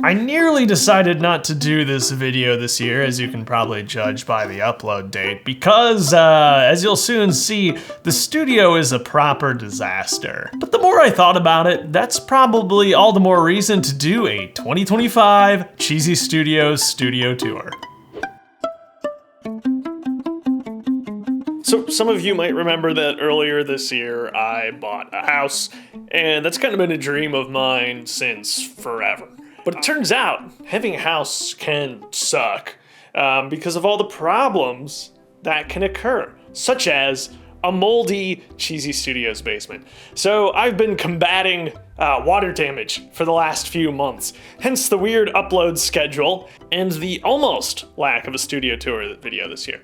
I nearly decided not to do this video this year, as you can probably judge by the upload date, because, as you'll soon see, the studio is a proper disaster. But the more I thought about it, that's probably all the more reason to do a 2025 Cheesy Studios studio tour. So some of you might remember that earlier this year I bought a house, and that's kind of been a dream of mine since forever. But it turns out having a house can suck because of all the problems that can occur, such as a moldy Cheesy Studios basement. So I've been combating water damage for the last few months, hence the weird upload schedule and the almost lack of a studio tour video this year.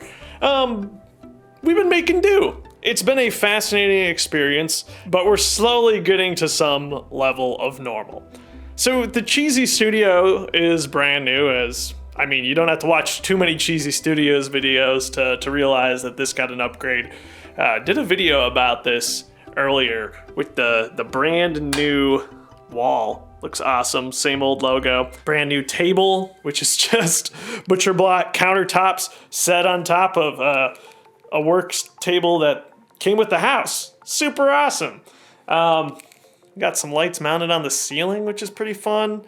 We've been making do. It's been a fascinating experience, but we're slowly getting to some level of normal. So the Cheesy Studio is brand new, you don't have to watch too many Cheesy Studios videos to realize that this got an upgrade. Did a video about this earlier with the brand new wall. Looks awesome, same old logo. Brand new table, which is just butcher block countertops set on top of a works table that came with the house. Super awesome. Got some lights mounted on the ceiling, which is pretty fun.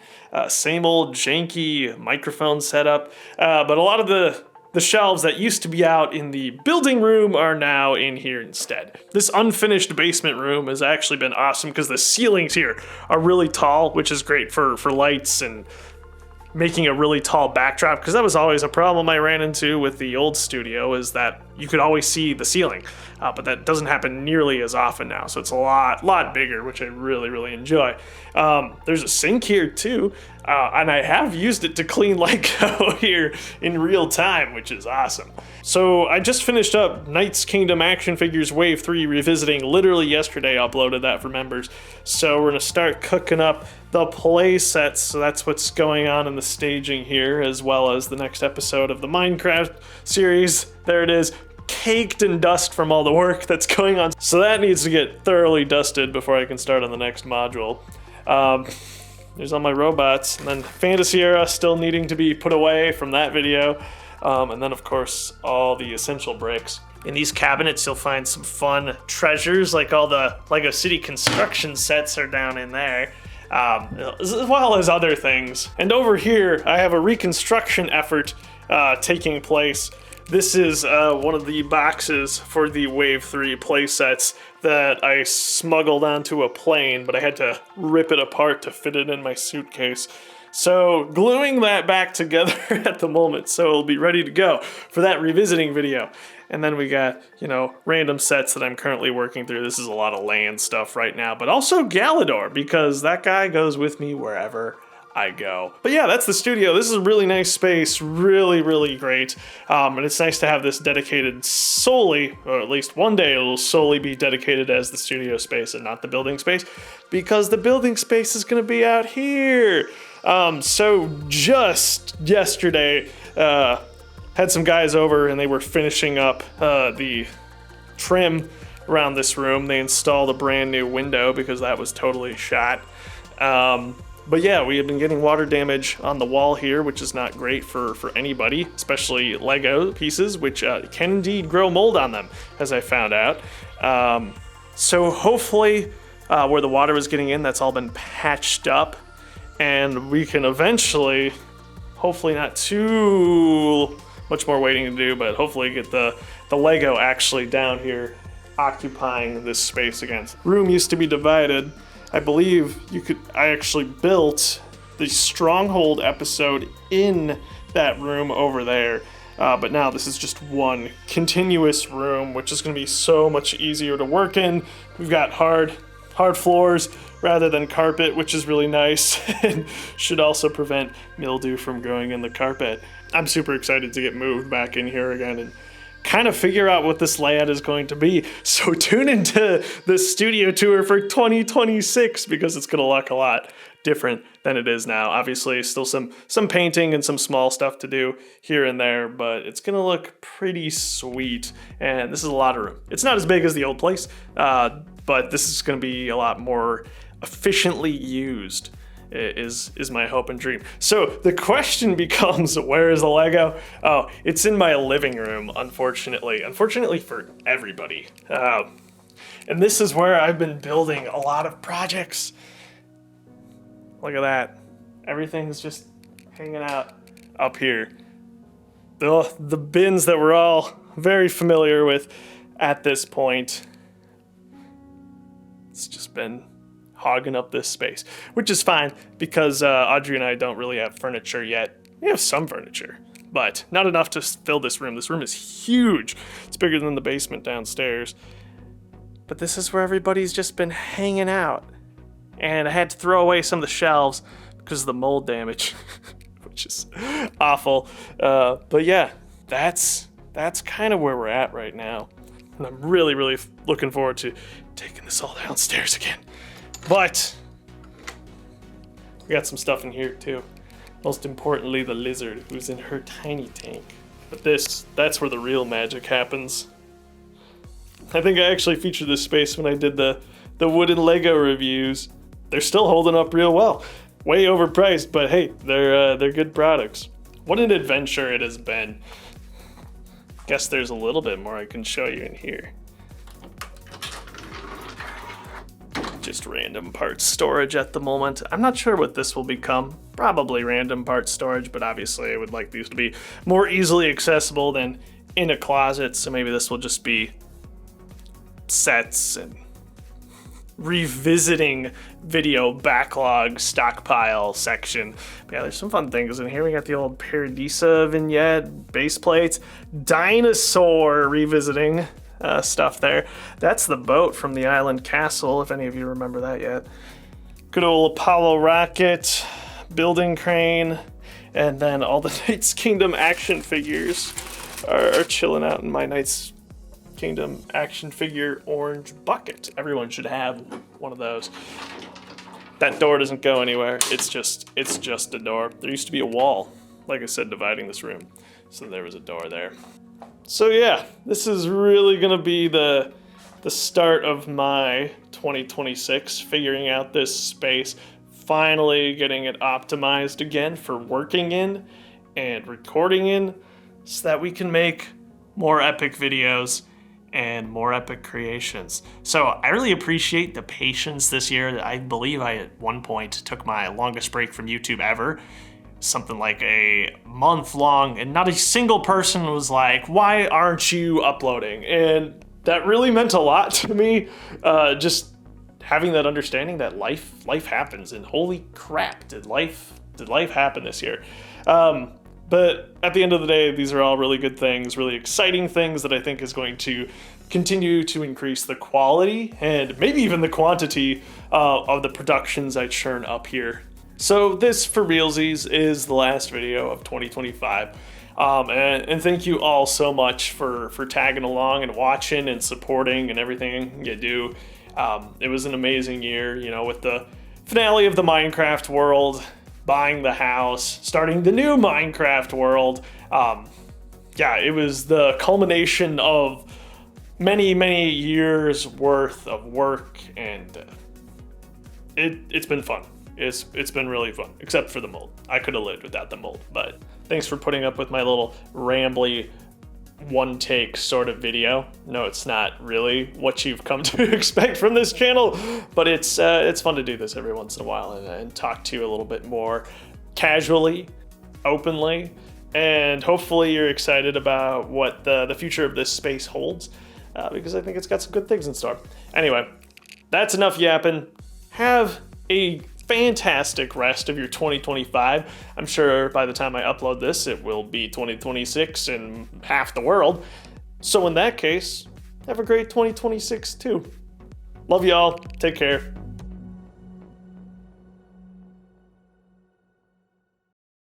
Same old janky microphone setup. But a lot of the shelves that used to be out in the building room are now in here instead. This unfinished basement room has actually been awesome because the ceilings here are really tall, which is great for lights and making a really tall backdrop, because that was always a problem I ran into with the old studio, is that you could always see the ceiling, but that doesn't happen nearly as often now, so it's a lot bigger, which I really enjoy. There's a sink here too, and I have used it to clean Lego here in real time, which is awesome. So I just finished up Knights Kingdom Action Figures Wave 3 Revisiting literally yesterday, uploaded that for members. So we're gonna start cooking up the play sets, so that's what's going on in the staging here, as well as the next episode of the Minecraft series. There it is, caked in dust from all the work that's going on. So that needs to get thoroughly dusted before I can start on the next module. There's all my robots, and then Fantasy Era still needing to be put away from that video. And then of course, all the essential bricks. In these cabinets, you'll find some fun treasures, like all the Lego City construction sets are down in there, as well as other things. And over here, I have a reconstruction effort taking place. This is one of the boxes for the Wave 3 playsets that I smuggled onto a plane, but I had to rip it apart to fit it in my suitcase. So gluing that back together at the moment, so it'll be ready to go for that revisiting video. And then we got, random sets that I'm currently working through. This is a lot of land stuff right now, but also Galador, because that guy goes with me wherever I go. But yeah, that's the studio. This is a really nice space, really great. And it's nice to have this dedicated solely, or at least one day it'll solely be dedicated as the studio space and not the building space, because the building space is gonna be out here. So just yesterday, had some guys over and they were finishing up the trim around this room. They installed a brand new window because that was totally shot. But yeah, we have been getting water damage on the wall here, which is not great for anybody, especially Lego pieces, which can indeed grow mold on them, as I found out. So hopefully where the water was getting in, that's all been patched up, and we can eventually, hopefully not too much more waiting to do, but hopefully get the Lego actually down here occupying this space again. Room used to be divided. I believe I actually built the Stronghold episode in that room over there, but now this is just one continuous room, which is going to be so much easier to work in. We've got hard floors rather than carpet, which is really nice and should also prevent mildew from growing in the carpet. I'm super excited to get moved back in here again and kind of figure out what this layout is going to be. So tune into the studio tour for 2026 because it's going to look a lot different than it is now. Obviously, still some painting and some small stuff to do here and there, but it's going to look pretty sweet. And this is a lot of room. It's not as big as the old place, but this is going to be a lot more efficiently used. is my hope and dream. So the question becomes, where is the Lego? Oh, it's in my living room, unfortunately. Unfortunately for everybody. And this is where I've been building a lot of projects. Look at that. Everything's just hanging out up here. The bins that we're all very familiar with at this point. It's just been hogging up this space, which is fine because Audrey and I don't really have furniture yet. We have some furniture, but not enough to fill this room. This room is huge. It's bigger than the basement downstairs. But this is where everybody's just been hanging out. And I had to throw away some of the shelves because of the mold damage, which is awful. But yeah, that's kind of where we're at right now. And I'm really, really looking forward to taking this all downstairs again. But we got some stuff in here too. Most importantly, the lizard who's in her tiny tank. But that's where the real magic happens. I think I actually featured this space when I did the wooden Lego reviews. They're still holding up real well. Way overpriced, but hey, they're good products. What an adventure it has been. Guess there's a little bit more I can show you in here. Just random parts storage at the moment. I'm not sure what this will become. Probably random parts storage, but obviously I would like these to be more easily accessible than in a closet, so maybe this will just be sets and revisiting video backlog stockpile section. But yeah, there's some fun things in here. We got the old Paradisa vignette, base plates, dinosaur revisiting stuff there. That's the boat from the island castle, if any of you remember that yet. Good old Apollo rocket, building crane, and then all the Knights Kingdom action figures are chilling out in my Knights Kingdom action figure orange bucket. Everyone should have one of those. That door doesn't go anywhere. It's just a door. There used to be a wall, like I said, dividing this room. So there was a door there. So yeah, this is really gonna be the start of my 2026, figuring out this space, finally getting it optimized again for working in and recording in, so that we can make more epic videos and more epic creations. So I really appreciate the patience this year. I believe I at one point took my longest break from YouTube ever, something like a month long, and not a single person was like, why aren't you uploading? And that really meant a lot to me, just having that understanding that life happens, and holy crap, did life happen this year. But at the end of the day, these are all really good things, really exciting things that I think is going to continue to increase the quality and maybe even the quantity of the productions I churn up here. So this, for realsies, is the last video of 2025. And thank you all so much for tagging along and watching and supporting and everything you do. It was an amazing year, you know, with the finale of the Minecraft world, buying the house, starting the new Minecraft world. Yeah, it was the culmination of many years worth of work, and it's been fun. It's been really fun, except for the mold. I could have lived without the mold, but thanks for putting up with my little rambly one take sort of video. No, it's not really what you've come to expect from this channel, but it's fun to do this every once in a while and talk to you a little bit more casually, openly, and hopefully you're excited about what the future of this space holds, because I think it's got some good things in store. Anyway, that's enough yapping. Have a fantastic rest of your 2025. I'm sure by the time I upload this, it will be 2026 in half the world. So in that case, have a great 2026 too. Love y'all. Take care.